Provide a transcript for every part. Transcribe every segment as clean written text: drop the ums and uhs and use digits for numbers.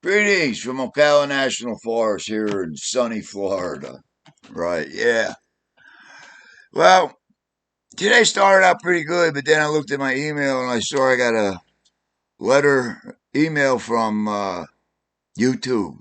Greetings from Ocala National Forest here in sunny Florida. Right, yeah. Well, today started out pretty good, but then I looked at my email and I saw I got a email from YouTube.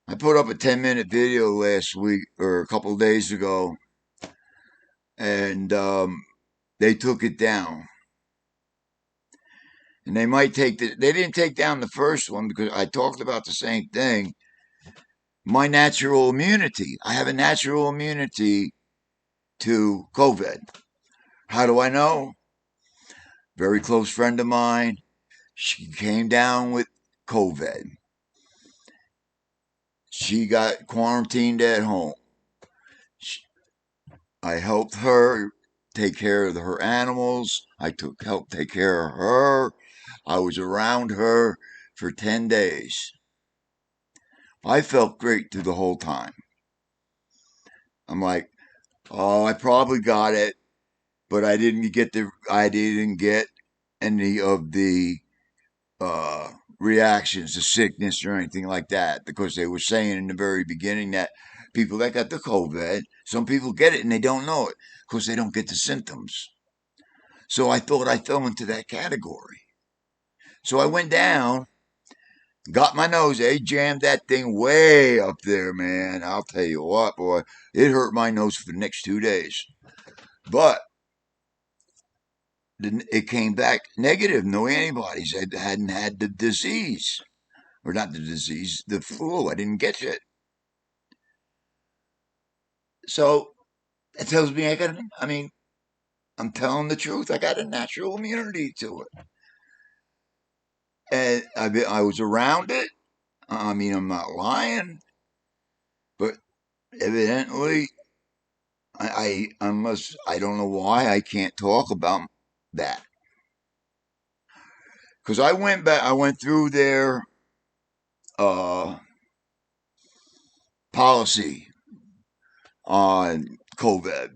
I put up a 10-minute video last week or a couple days ago, and they took it down. And they might they didn't take down the first one because I talked about the same thing. My natural immunity. I have a natural immunity to COVID. How do I know? Very close friend of mine. She came down with COVID. She got quarantined at home. I helped her take care of her animals. Helped take care of her. I was around her for 10 days. I felt great through the whole time. I'm like, oh, I probably got it, but I didn't get any of the reactions to sickness or anything like that because they were saying in the very beginning that people that got the COVID, some people get it and they don't know it because they don't get the symptoms. So I thought I fell into that category. So I went down, got my nose, they jammed that thing way up there, man. I'll tell you what, boy, it hurt my nose for the next 2 days. But it came back negative, no antibodies. I hadn't had the disease. Or not the disease, the flu. I didn't get it. So it tells me I'm telling the truth. I got a natural immunity to it. And I was around it. I'm not lying, but evidently, unless I don't know why I can't talk about that. Because I went through their uh, policy on COVID.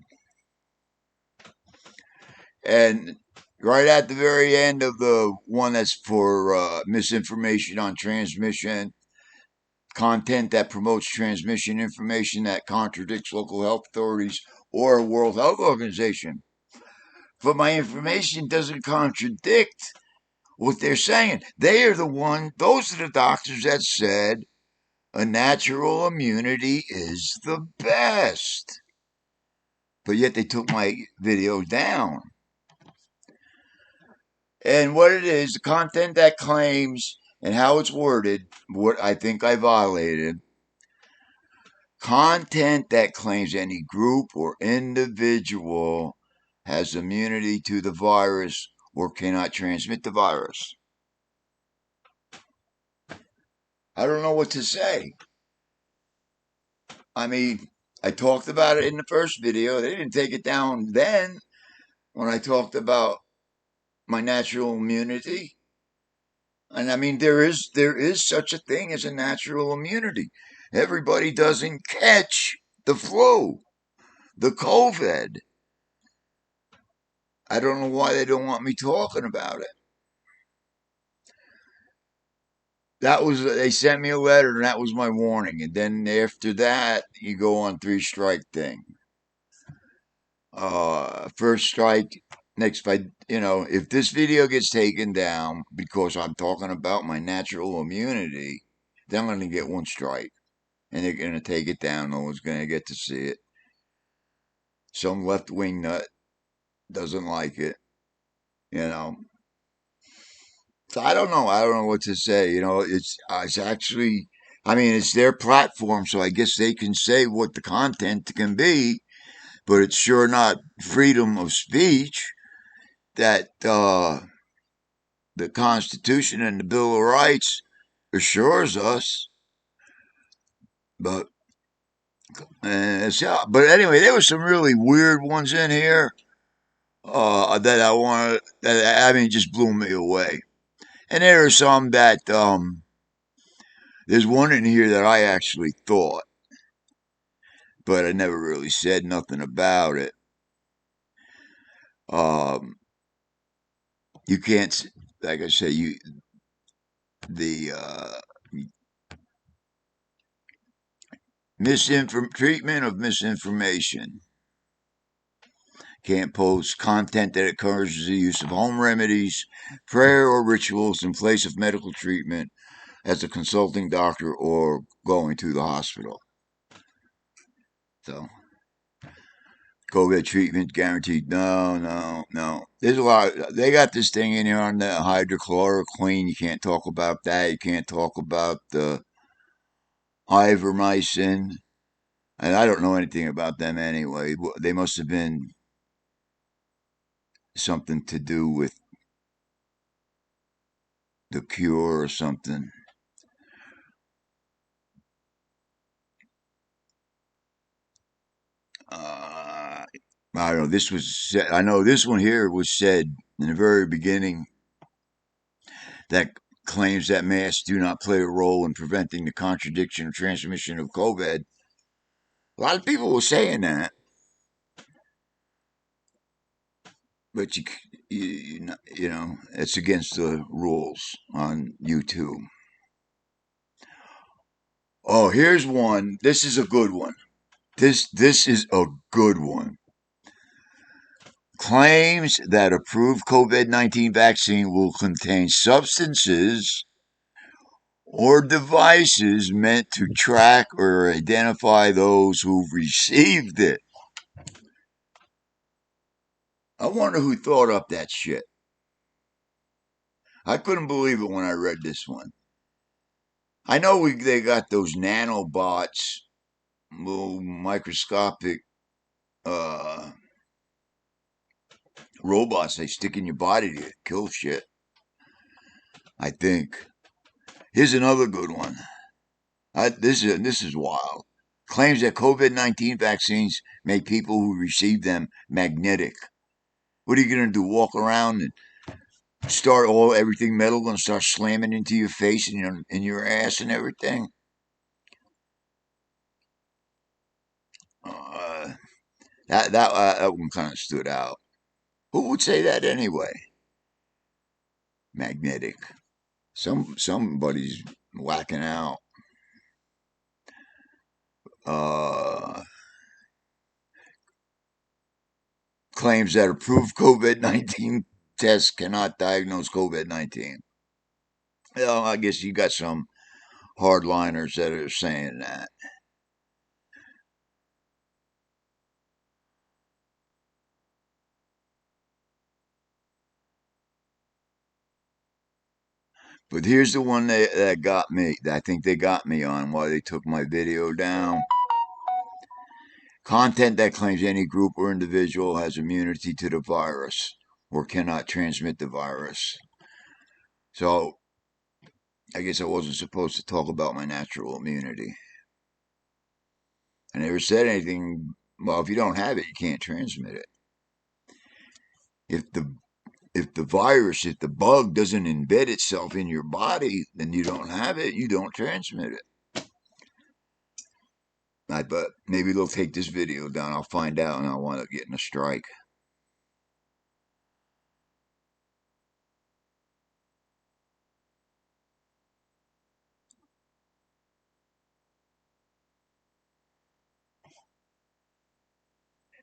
And right at the very end of the one that's for misinformation on transmission, content that promotes transmission information that contradicts local health authorities or World Health Organization. But my information doesn't contradict what they're saying. Those are the doctors that said a natural immunity is the best. But yet they took my video down. And what it is, the content that claims and how it's worded, what I think I violated, content that claims any group or individual has immunity to the virus or cannot transmit the virus. I don't know what to say. I mean, I talked about it in the first video. They didn't take it down then when I talked about my natural immunity. And I mean, there is such a thing as a natural immunity. Everybody doesn't catch the flu, the COVID. I don't know why they don't want me talking about it. They sent me a letter and that was my warning. And then after that, you go on 3 strike thing. First strike, next fight. If this video gets taken down because I'm talking about my natural immunity, then I'm going to get 1 strike. And they're going to take it down. No one's going to get to see it. Some left wing nut doesn't like it, you know. So I don't know. I don't know what to say. It's actually, it's their platform, so I guess they can say what the content can be, but it's sure not freedom of speech that the Constitution and the Bill of Rights assures us. But but anyway, there were some really weird ones in here that I wanted. That just blew me away. And there are some that there's one in here that I actually thought, but I never really said nothing about it. Um, you can't, like I say, the Treatment of misinformation. Can't post content that encourages the use of home remedies, prayer, or rituals in place of medical treatment as a consulting doctor or going to the hospital. So, COVID treatment guaranteed. No, no, no. There's a lot. They got this thing in here on the hydrochloroquine. You can't talk about that. You can't talk about the ivermectin. And I don't know anything about them anyway. They must have been something to do with the cure or something. I don't know. This was said, I know this one here was said in the very beginning that claims that masks do not play a role in preventing the contradiction or transmission of COVID. A lot of people were saying that, but you know it's against the rules on YouTube. Oh, here's one. This is a good one. This is a good one. Claims that approved COVID-19 vaccine will contain substances or devices meant to track or identify those who've received it. I wonder who thought up that shit. I couldn't believe it when I read this one. I know they got those nanobots, little microscopic uh, robots they stick in your body to kill shit. I think. Here's another good one. This is wild. Claims that COVID-19 vaccines make people who receive them magnetic. What are you gonna do? Walk around and start everything metal gonna start slamming into your face and your ass and everything? Uh, that one kind of stood out. Who would say that anyway? Magnetic. Somebody's whacking out. Uh, Claims that approved COVID-19 tests cannot diagnose COVID-19. Well, I guess you got some hardliners that are saying that. But here's the one that got me. I think they got me on why they took my video down. Content that claims any group or individual has immunity to the virus or cannot transmit the virus. So I guess I wasn't supposed to talk about my natural immunity. I never said anything. Well, if you don't have it, you can't transmit it. If the bug doesn't embed itself in your body, then you don't have it. You don't transmit it. But maybe they'll take this video down. I'll find out, and I'll wind up getting a strike.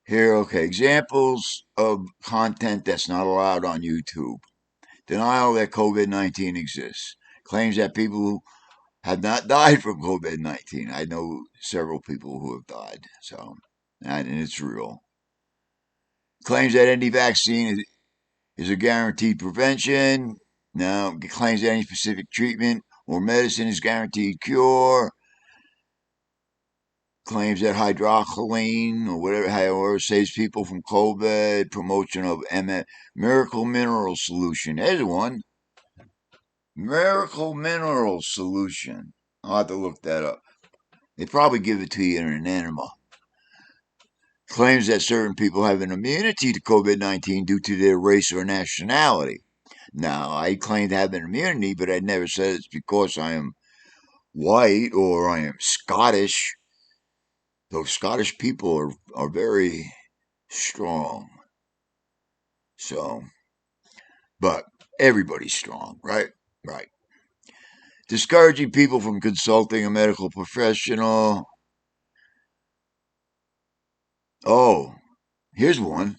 Here, okay, examples of content that's not allowed on YouTube. Denial that COVID-19 exists. Claims that people have not died from COVID-19. I know several people who have died, so, and it's real. Claims that any vaccine is a guaranteed prevention. No, claims that any specific treatment or medicine is guaranteed cure. Claims that hydroxyline or whatever, however, saves people from COVID. Promotion of miracle mineral solution. There's one. Miracle mineral solution. I'll have to look that up. They probably give it to you in an enema. Claims that certain people have an immunity to COVID 19 due to their race or nationality. Now, I claim to have an immunity, but I never said it's because I am white or I am Scottish. Those Scottish people are very strong. So, but everybody's strong, right? Right. Discouraging people from consulting a medical professional. Oh, here's one.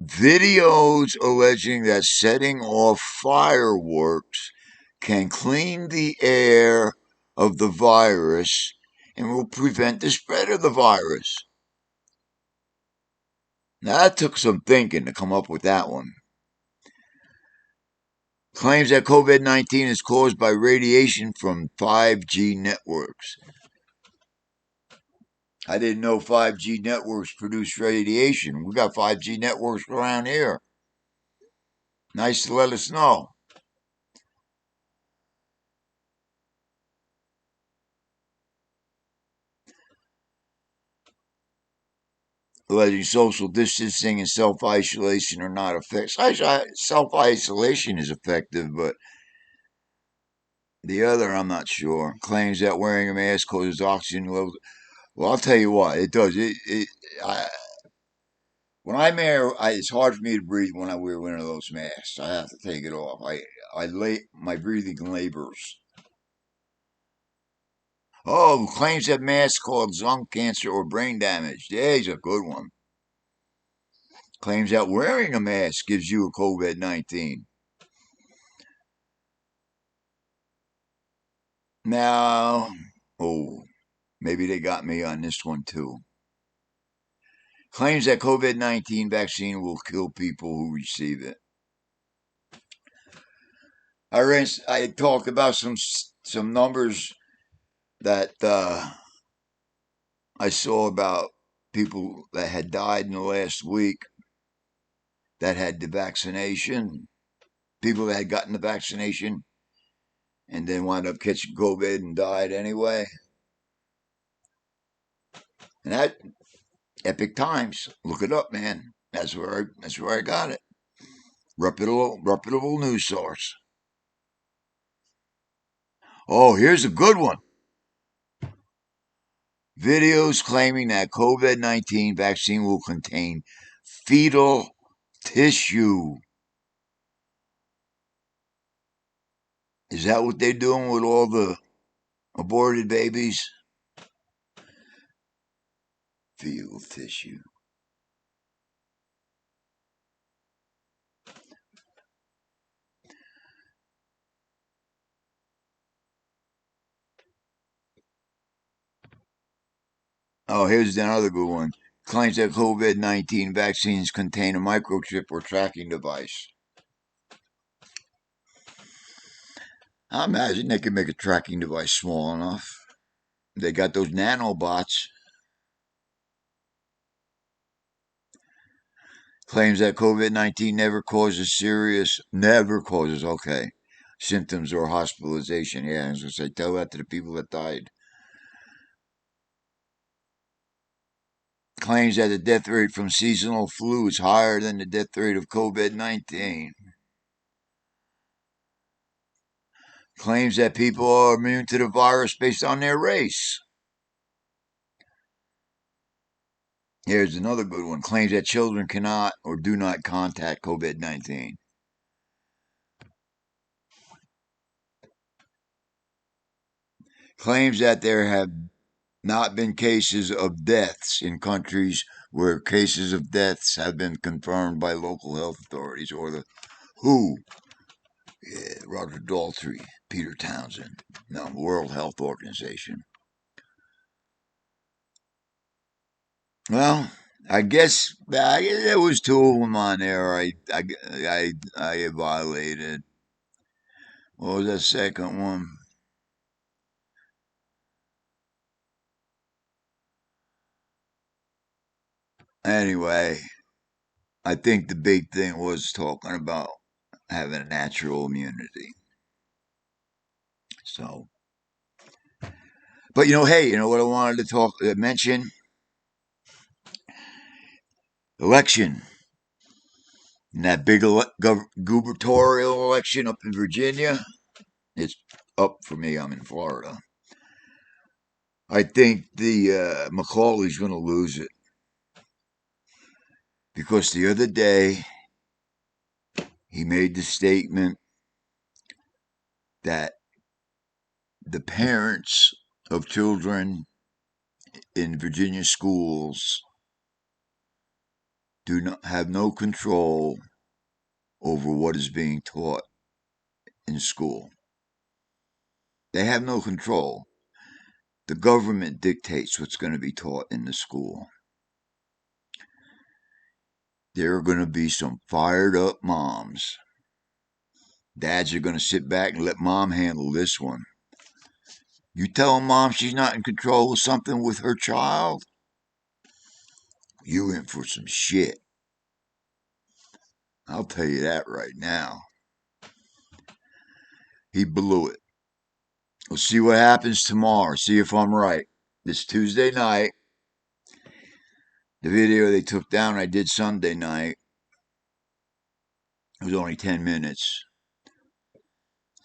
Videos alleging that setting off fireworks can clean the air of the virus and will prevent the spread of the virus. Now, that took some thinking to come up with that one. Claims that COVID 19 is caused by radiation from 5G networks. I didn't know 5G networks produce radiation. We got 5G networks around here. Nice to let us know. Alleging social distancing and self isolation are not effective. Self isolation is effective, but the other, I'm not sure. Claims that wearing a mask causes oxygen levels. Well, I'll tell you what, it does. I, when I'm air, it's hard for me to breathe when I wear one of those masks. I have to take it off. My breathing labors. Oh, claims that masks cause lung cancer or brain damage. There's a good one. Claims that wearing a mask gives you a COVID 19. Now, oh, maybe they got me on this one too. Claims that COVID 19 vaccine will kill people who receive it. I talked about some numbers that I saw about people that had died in the last week that had the vaccination, people that had gotten the vaccination and then wound up catching COVID and died anyway. And that Epic Times, look it up, man. That's where I got it. Reputable news source. Oh, here's a good one. Videos claiming that COVID 19 vaccine will contain fetal tissue. Is that what they're doing with all the aborted babies? Fetal tissue. Oh, here's another good one. Claims that COVID 19 vaccines contain a microchip or tracking device. I imagine they could make a tracking device small enough. They got those nanobots. Claims that COVID 19 never causes, okay, symptoms or hospitalization. Yeah, I was going to say, tell that to the people that died. Claims that the death rate from seasonal flu is higher than the death rate of COVID 19. Claims that people are immune to the virus based on their race. Here's another good one. Claims that children cannot or do not contact COVID 19. Claims that there have not been cases of deaths in countries where cases of deaths have been confirmed by local health authorities or the WHO, yeah, Roger Daltrey, Peter Townsend, no, World Health Organization. Well, I guess there was two of them on there. I violated. What was that second one? Anyway, I think the big thing was talking about having a natural immunity. So, but hey, what I wanted to mention? Election. And that big gubernatorial election up in Virginia. It's up for me. I'm in Florida. I think the Macaulay's going to lose it because the other day he made the statement that the parents of children in Virginia schools do not have no control over what is being taught in school. They have no control. The government dictates what's going to be taught in the school. There are going to be some fired up moms. Dads are going to sit back and let mom handle this one. You tell mom she's not in control of something with her child, you in for some shit. I'll tell you that right now. He blew it. We'll see what happens tomorrow. See if I'm right. This Tuesday night, the video they took down I did Sunday night, it was only 10 minutes.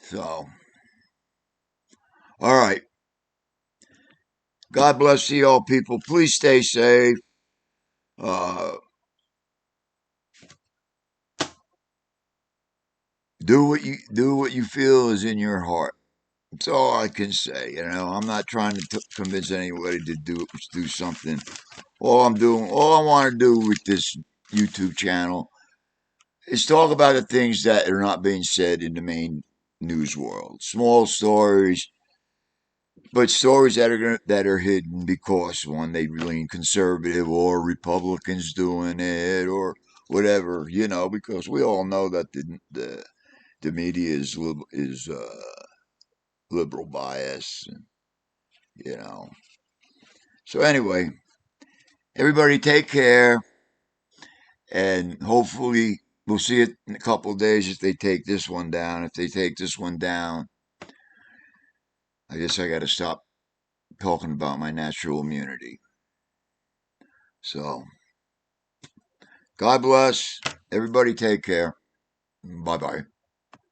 So, all right. God bless you all people. Please stay safe. Do what you feel is in your heart. That's all I can say. I'm not trying to convince anybody to do something. All I want to do with this YouTube channel is talk about the things that are not being said in the main news world. Small stories, but stories that are hidden because one, they lean conservative or Republicans doing it or whatever. Because we all know that the media is liberal bias. You know. So anyway, everybody take care, and hopefully we'll see it in a couple of days if they take this one down. If they take this one down, I guess I got to stop talking about my natural immunity. So, God bless. Everybody take care. Bye bye.